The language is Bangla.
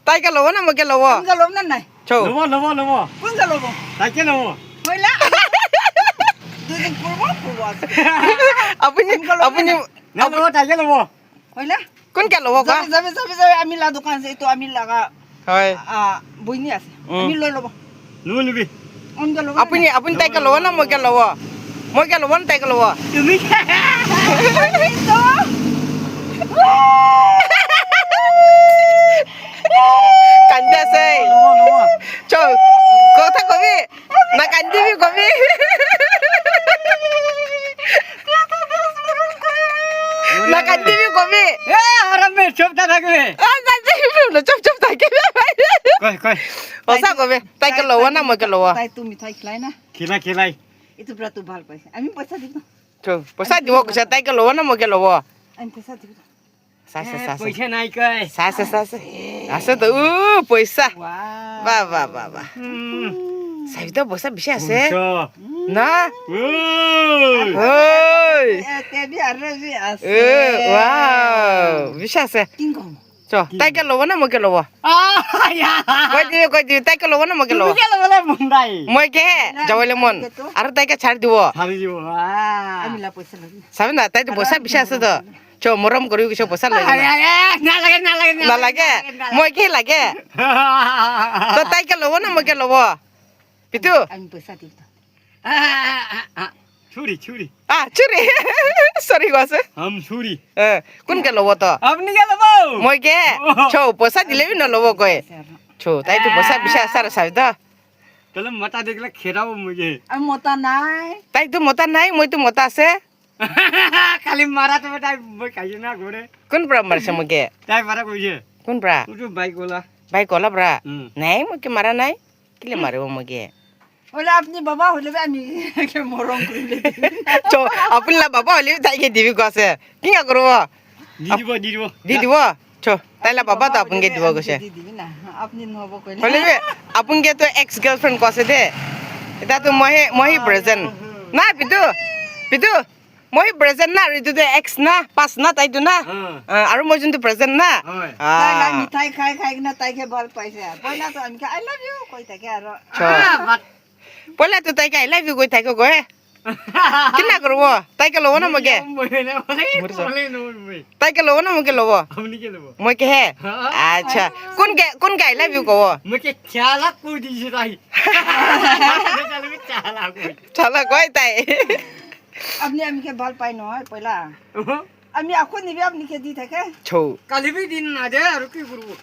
তাইকে লব না মোকে লব আমাকে লব না নাই চৌ লব কোনকে লব তাকে লব হইলা দুদিন পূর্ব আছে আপুনি আপুনি না লব তাকে লব হইলা কোনকে লব কা যাবে আমি লা দোকান আছে তো আমি লাগা হয় বইনি আছে আমি লৈ লব লবি কোনকে লব আপুনি আপুনি তাইকে লব না মোকে লব না তাইকে লব তুমি তো কান্দে আছে লব চৌ কথা কবি না কান্দিবি কবি না কান্দিবি কবি এ আরামে চুপটা থাকবে চুপ থাকে কই সঁচা কবি তাইকে লব না মোকে লব তাই তুমি মিঠাই খিলাই না খিলাই এইটো পুৰা তো ভাল পাইছে আমি পইচা দিব চৌ পইচা দিব কৈছে তাইকে লব না মোকে লব আমি পইচা দিব চাইছে পইচা নাই কই চাইছে আছে তো পইচা বা বা বা বা চাবি তো পইচা বেছি আছে না ঐ তেবি আৰু আছে ৱাও বেছি আছে কিং কম চ তাইকে ল'ব না মোকে ল'ব কৈ দিবি তাইকে ল'ব না মোকে ল'ব মই কে যাবলৈ মন আৰু তাইকে ছাড়ি দিব আমি লা পইচা লাগি চাবি না তাইতো পইচা বেছি আছে তো চ মৰম কৰি কিছু পইচা লৈ নালাগে মই কি লাগে তো তাইকে ল'ব না মোকে ল'ব পিতু আমি পইচা দিব ছুরি চুৰি চৰি কৈছে ছুরি কোনকে ল'ব তো আপনি কে লব মই কে চ পইচা দিলেবি নল'ব কয় চ তাইতো পইচা বেছি আছে আৰু চাবি তো তাহলে মাথা দেখলে খেরাও মুঝে আমি মতা নাই তাইতো মতা নাই মইতো মতা আছে খালি মারা তো তাই মই খাইছে না ঘরে কোন পৰা মাৰিছে মোকে তাই মারা কইছে কোন পৰা তুই বাইক ওলা ভাই কলা পৰা নাই মোকে মাৰা নাই কেলে মাৰিব মোকে ওলা আপনি বাবা হলে আমি মৰম কৰিলে চ আপুনি বাবা হ'লে তাইকে দিবি কৈছে কি কৰিব দি দিব চ তাইলা বাবা তো আপোনাকে দিব কৈছে দি দিবি না আপনি নহব কইলে হ'লে আপোনাকে তো এক্স গাৰ্লফ্ৰেণ্ড কৈছে দে এতিয়াতো মই প্ৰেজেণ্ট না পিতু মই প্ৰেজেণ্ট না আৰু এইটো এক্স না পাঁচ না তাইতো না আৰু মই যোনটো প্ৰেজেণ্ট না তাই মিঠাই খাই কিনা তাইকে ভাল পাইছে পইলা তো আমি আই লাভ ইউ কৈ থাকে আৰু পইলা তো তাইকে আই লাভ ইউ কৈ থাকে গৈ কিনা কৰিব তাইকে ল'ব না মোকে তাইকে ল'ব না মোকে ল'ব মই কে হে আচ্ছা কোনকে আই লাভ ইউ ক'ব মোকে চালাক কৈ দিছে তাই চালাক কয় তাই আপনি আমাকে ভাল পাই নহয় পইলা আমি আকৌ নিবি আপনি কে দি থাকে ছৌ কালি দিন না দে আৰু কি কৰিব